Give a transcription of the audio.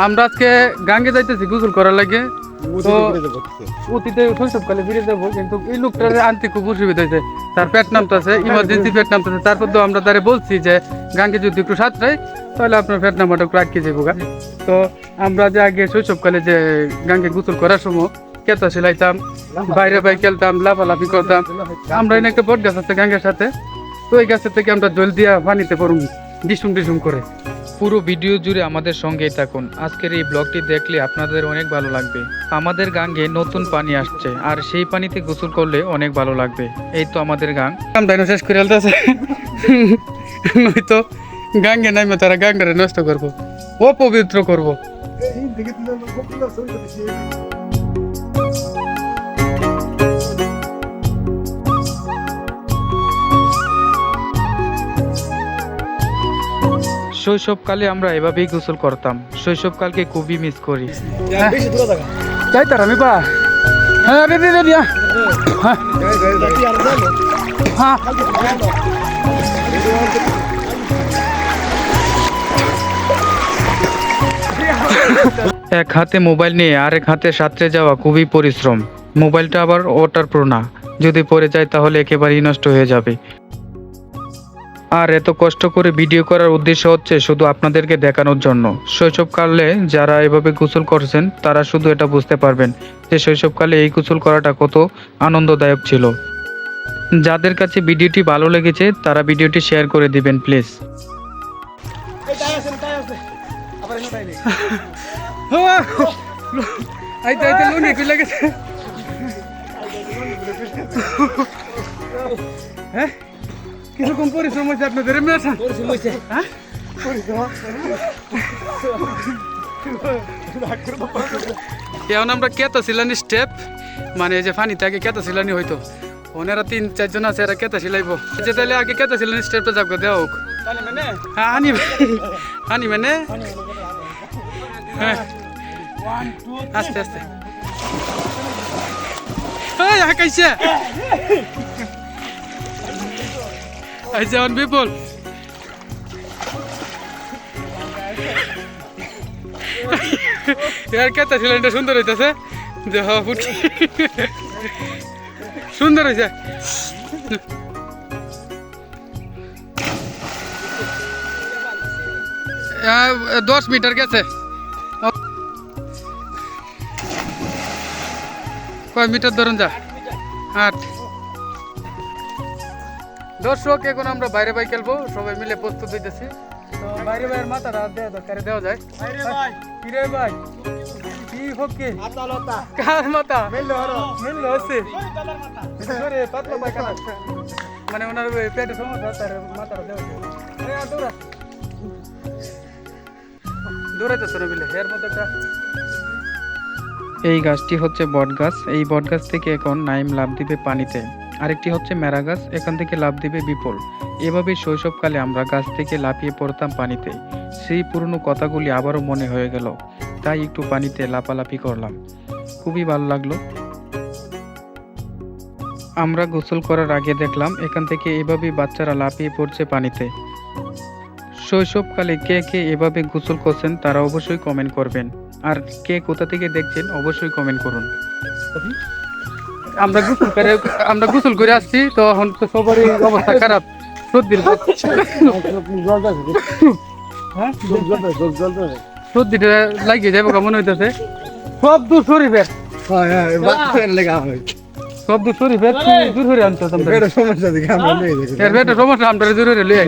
আমরা আজকে গাঙ্গে যাইতেছি গোসল করার লাগে। তো অতীতে শৈশবকালে ফিরে যাবো, কিন্তু এই লোকটার আনতে খুব অসুবিধা হয়েছে। তার পেট নামতেছে, ইমার্জেন্সি পেট নামতেছে। তারপর তো আমরা তারে বলছি যে গাঙ্গে যদি একটু সাঁতরাই তাহলে আপনার পেট নামাটা একটু আটকে যাবো। তো আমরা যে আগে শৈশবকালে যে গাঙ্গে গোসল করার সময় কেতা সেলাইতাম, বাইরে বাইরে খেলতাম, লাফালাফি করতাম। আমরা এনে একটা বট গাছ আছে গাঙ্গের সাথে, তো এই গাছের থেকে আমরা জল দিয়া পানিতে পড়ুম ডিসুম ডিসুম করে। পুরো ভিডিও জুড়ে আমাদের সঙ্গেই থাকুন। আজকের এই ব্লগটি দেখলে আপনাদের অনেক ভালো লাগবে। আমাদের গাঙ্গে নতুন পানি আসছে, আর সেই পানিতে গোসল করলে অনেক ভালো লাগবে। এই তো আমাদের গাং। আমরা শেষ করে আলতেছে, নয়তো গাঙ্গে নামে তারা গাঙ্গটারে নষ্ট করবো, অপবিত্র করবো। শৈশবকালে আমরা এভাবেই গোসল করতাম। শৈশবকালকে খুবই মিস করি। যাই তার আমি বা হ্যাঁ রেডি রেডি হ্যাঁ। এক হাতে মোবাইল নিয়ে আরেক হাতে সাঁতরে যাওয়া খুবই পরিশ্রম। মোবাইলটা আবার ওয়াটার প্রুফ না, যদি পড়ে যায় তাহলে একেবারেই নষ্ট হয়ে যাবে। আর এত কষ্ট করে ভিডিও করার উদ্দেশ্য হচ্ছে শুধু আপনাদেরকে দেখানোর জন্য। শৈশবকালে যারা এভাবে গোসল করছেন তারা শুধু এটা বুঝতে পারবেন যে শৈশবকালে এই গোসল করাটা কত আনন্দদায়ক ছিল। যাদের কাছে ভিডিওটি ভালো লেগেছে তারা ভিডিওটি শেয়ার করে দিবেন প্লিজ। আইতে আইতে লুনি কি লাগেছে হ্যাঁ, কিরকম পরিশ্রম হয়েছে আপনাদের? হ্যাঁ এখন আমরা কেতা সিলানি স্টেপ, মানে যে ফানিতে আগে কেতা সিলানি হইতো, ওনারা 3-4 জন আছে, এরা কেতা সিলাইবো। যে তাহলে আগে কেতা সিলানি স্টেপটা যাবো দেওয়া হোক। হ্যাঁ হানি হানি মানে হ্যাঁ আস্তে আস্তে হাঁকাইছে আইছে অন বিপুল। এর কেতা সিলানিটা সুন্দর হইতেছে, দেহ ফুটি সুন্দর হয়েছে। 10 মিটার গেছে। কয় মিটার ধরুন যা? 8। দর্শক, এখন আমরা বাইরে বাইরে খেলবো, সবাই মিলে প্রস্তুত হইতেছি। তো বাইরে বাইরের মাথাটা দেওয়া যায়। কি রে ভাই, কি হচ্ছে? কার মাথা? মিললো আছে পাতলা পায়খানা, মানে ওনার পেটে সমস্যা, তার মাথাটা দেওয়া যায়। দৌড়াইতেছে না বিলে এর মধ্যে একটা। এই গাছটি হচ্ছে বট গাছ। এই বট গাছ থেকে এখন নাইম লাফ দিবে পানিতে। আরেকটি হচ্ছে মেরা গাছ, এখান থেকে লাফ দিবে বিপুল। এভাবেই শৈশবকালে আমরা গাছ থেকে লাফিয়ে পড়তাম পানিতে। সেই পুরনো কথাগুলি আবারও মনে হয়ে গেল, তাই একটু পানিতে লাফালাফি করলাম, খুবই ভালো লাগলো। আমরা গোসল করার আগে দেখলাম এখান থেকে এভাবেই বাচ্চারা লাফিয়ে পড়ছে পানিতে। শৈশবকালে কে কে এভাবে গোসল করছেন তারা অবশ্যই কমেন্ট করবেন, আর কে কোথা থেকে দেখছেন অবশ্যই কমেন্ট করুন। আমরা গোসল করে আসছি, তো এখন তো সবারই অবস্থা খারাপ। সর্দিটা লাগিয়ে যাবো মনে হইতেছে। সব দূর শরীফের সব দূর শরীফের দূর করে আনতে সমস্যা আমরা দূর করে লই